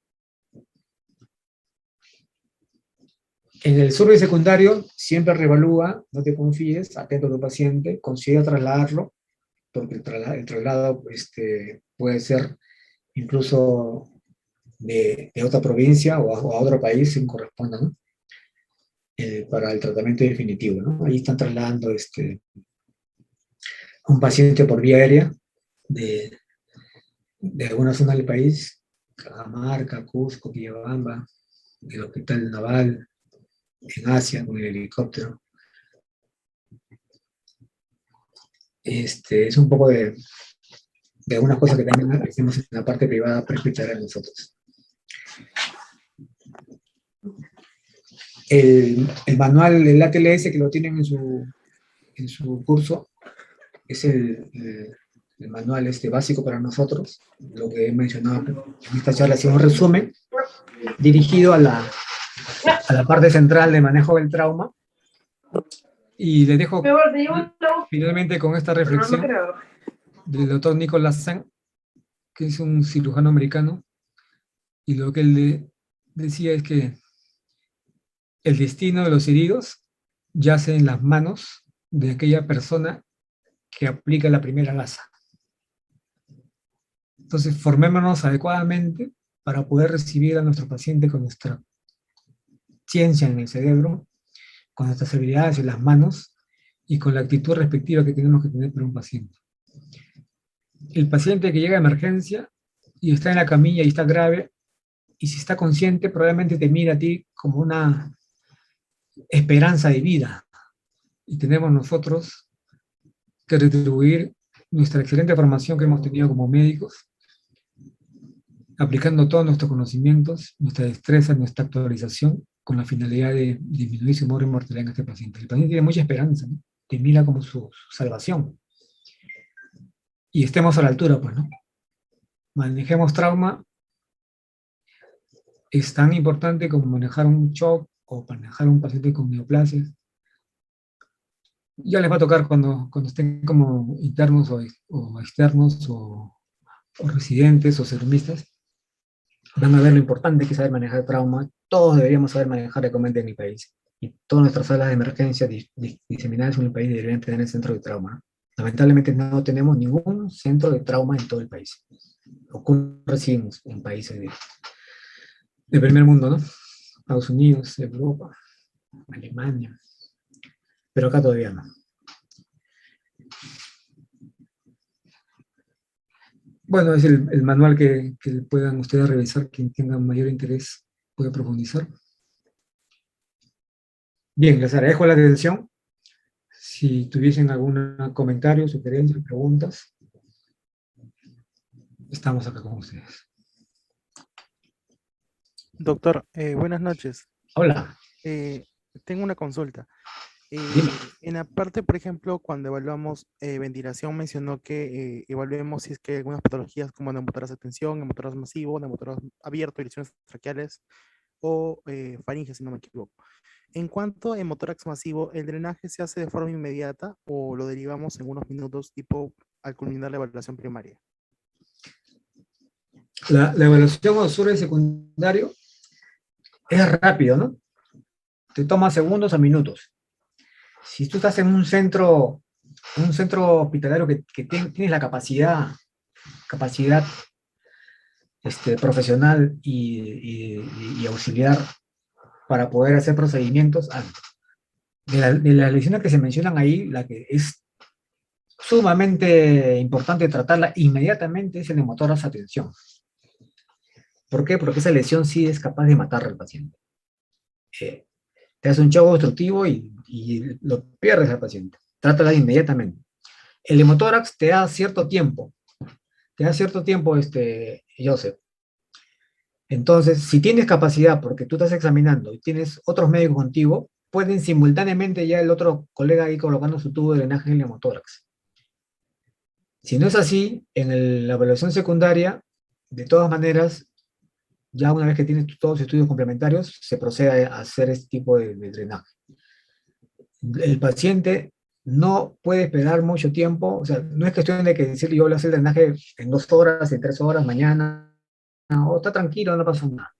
En el survey secundario, siempre reevalúa, no te confíes, atento a tu paciente, considera trasladarlo, porque el traslado puede ser incluso de otra provincia o a otro país, si corresponda, ¿no? Para el tratamiento definitivo, ¿no? Ahí están trasladando a un paciente por vía aérea de alguna zona del país, Cajamarca, Cusco, Quillabamba, el hospital naval, en Asia, con el helicóptero. Es un poco de algunas cosas que también hacemos en la parte privada para escuchar a nosotros. El manual del ATLS que lo tienen en su curso es el manual básico para nosotros. Lo que he mencionado en esta charla ha sido un resumen dirigido a la parte central de manejo del trauma. Y les dejo finalmente con esta reflexión del doctor Nicolas Sen, que es un cirujano americano, y lo que él decía es que el destino de los heridos yace en las manos de aquella persona que aplica la primera gasa. Entonces, formémonos adecuadamente para poder recibir a nuestro paciente con nuestra ciencia en el cerebro, con nuestras habilidades en las manos y con la actitud respectiva que tenemos que tener para un paciente. El paciente que llega a emergencia y está en la camilla y está grave, y si está consciente, probablemente te mira a ti como una esperanza de vida. Y tenemos nosotros que retribuir nuestra excelente formación que hemos tenido como médicos, aplicando todos nuestros conocimientos, nuestra destreza, nuestra actualización, con la finalidad de disminuir su morbo y mortalidad en este paciente. El paciente tiene mucha esperanza, ¿no? Te mira como su salvación. Y estemos a la altura, pues, ¿no? Manejemos trauma. Es tan importante como manejar un shock o manejar un paciente con neoplasias. Ya les va a tocar cuando estén como internos o externos o residentes o servimistas. Van a ver lo importante que es saber manejar trauma. Todos deberíamos saber manejar adecuadamente en mi país. Y todas nuestras salas de emergencia diseminadas en el país deberían tener el centro de trauma. Lamentablemente no tenemos ningún centro de trauma en todo el país. Ocurre sí en países de primer mundo, ¿no? Estados Unidos, Europa, Alemania. Pero acá todavía no. Bueno, es el manual que puedan ustedes revisar, quien tenga mayor interés puede profundizar. Bien, les agradezco la atención. Si tuviesen algún comentario, sugerencias, preguntas, estamos acá con ustedes. Doctor, buenas noches. Hola. Tengo una consulta. Dime. En la parte, por ejemplo, cuando evaluamos ventilación, mencionó que evaluemos si es que hay algunas patologías como neumotórax de tensión, neumotórax masivo, neumotórax abierto, lesiones traqueales o faringe, si no me equivoco. En cuanto a hemotórax masivo, ¿el drenaje se hace de forma inmediata o lo derivamos en unos minutos, tipo al culminar la evaluación primaria? La evaluación o survey secundario es rápido, ¿no? Te toma segundos a minutos. Si tú estás en un centro hospitalario que tienes la capacidad profesional y auxiliar para poder hacer procedimientos, de las lesiones que se mencionan ahí, la que es sumamente importante tratarla inmediatamente es el hemotórax a tensión. ¿Por qué? Porque esa lesión sí es capaz de matar al paciente. Te hace un shock obstructivo y lo pierdes al paciente. Trátala inmediatamente. El hemotórax te da cierto tiempo, Joseph. Entonces, si tienes capacidad, porque tú estás examinando y tienes otros médicos contigo, pueden simultáneamente ya el otro colega ahí colocando su tubo de drenaje en el hemotórax. Si no es así, en la evaluación secundaria, de todas maneras, ya una vez que tienes todos los estudios complementarios, se procede a hacer este tipo de drenaje. El paciente no puede esperar mucho tiempo, o sea, no es cuestión de que decirle yo voy a hacer el drenaje en 2 horas, en 3 horas, mañana, o está tranquilo, no pasa nada.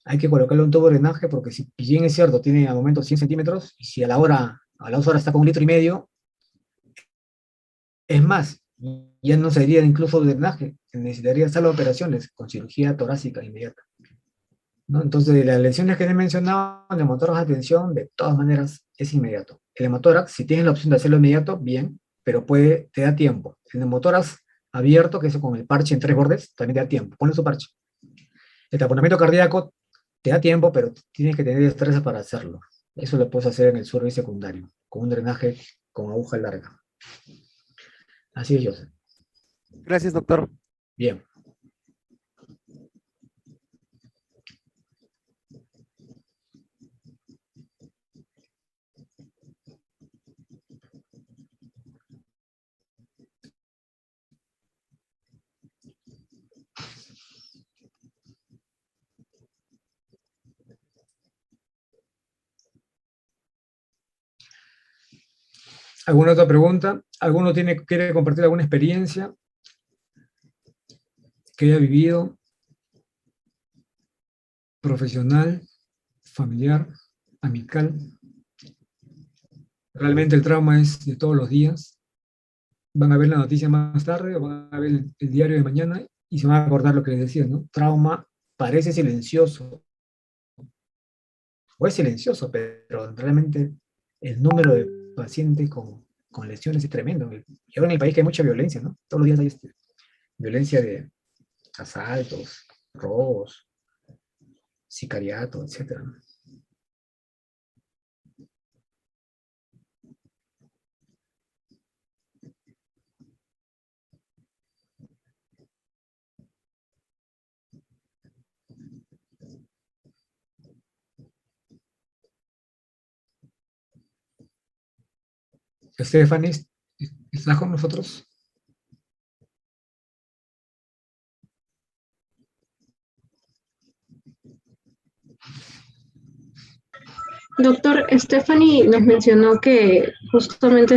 Hay que colocarle un tubo de drenaje porque si bien es cierto, tiene al momento 100 centímetros, y si a las 2 horas está con 1,5 litros, es más, ya no sería incluso de drenaje, necesitaría sala de operaciones con cirugía torácica inmediata, ¿no? Entonces, las lesiones que he mencionado, el hemotórax de tensión, de todas maneras, es inmediato. El hemotórax, si tienes la opción de hacerlo inmediato, bien, pero te da tiempo. El hemotórax abierto, que es con el parche en 3 bordes, también te da tiempo. Ponle su parche. El taponamiento cardíaco te da tiempo, pero tienes que tener destreza para hacerlo. Eso lo puedes hacer en el survey secundario, con un drenaje con aguja larga. Así es, Joseph. Gracias, doctor. Bien. ¿Alguna otra pregunta? ¿Alguno quiere compartir alguna experiencia que haya vivido, profesional, familiar, amical? Realmente el trauma es de todos los días. Van a ver la noticia más tarde o van a ver el diario de mañana y se van a acordar lo que les decía, ¿no? Trauma parece silencioso, o es silencioso, pero realmente el número de pacientes con lesiones es tremendo. Y ahora en el país que hay mucha violencia, ¿no? Todos los días hay violencia de asaltos, robos, sicariato, etcétera. Stephanie, ¿estás con nosotros? Doctor, Stephanie nos mencionó que justamente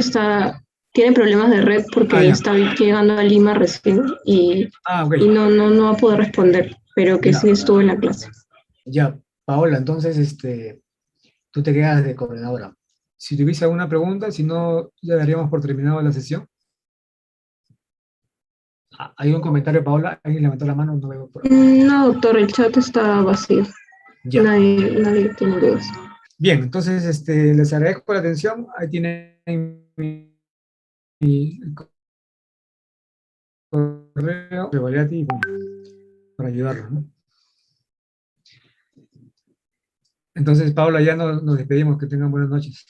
tiene problemas de red porque Ya. está llegando a Lima recién Ok. y no va a poder responder, pero que Ya. sí estuvo en la clase. Ya, Paola, entonces tú te quedas de coordinadora. Si tuviese alguna pregunta, si no, ya daríamos por terminado la sesión. Hay un comentario, Paola, alguien levantó la mano, no veo por acá. No, doctor, el chat está vacío. Ya. Nadie tiene dudas. Bien, entonces les agradezco la atención. Ahí tienen mi correo de Valiati, bueno, para ayudarlos, ¿no? Entonces, Paola, ya nos despedimos. Que tengan buenas noches.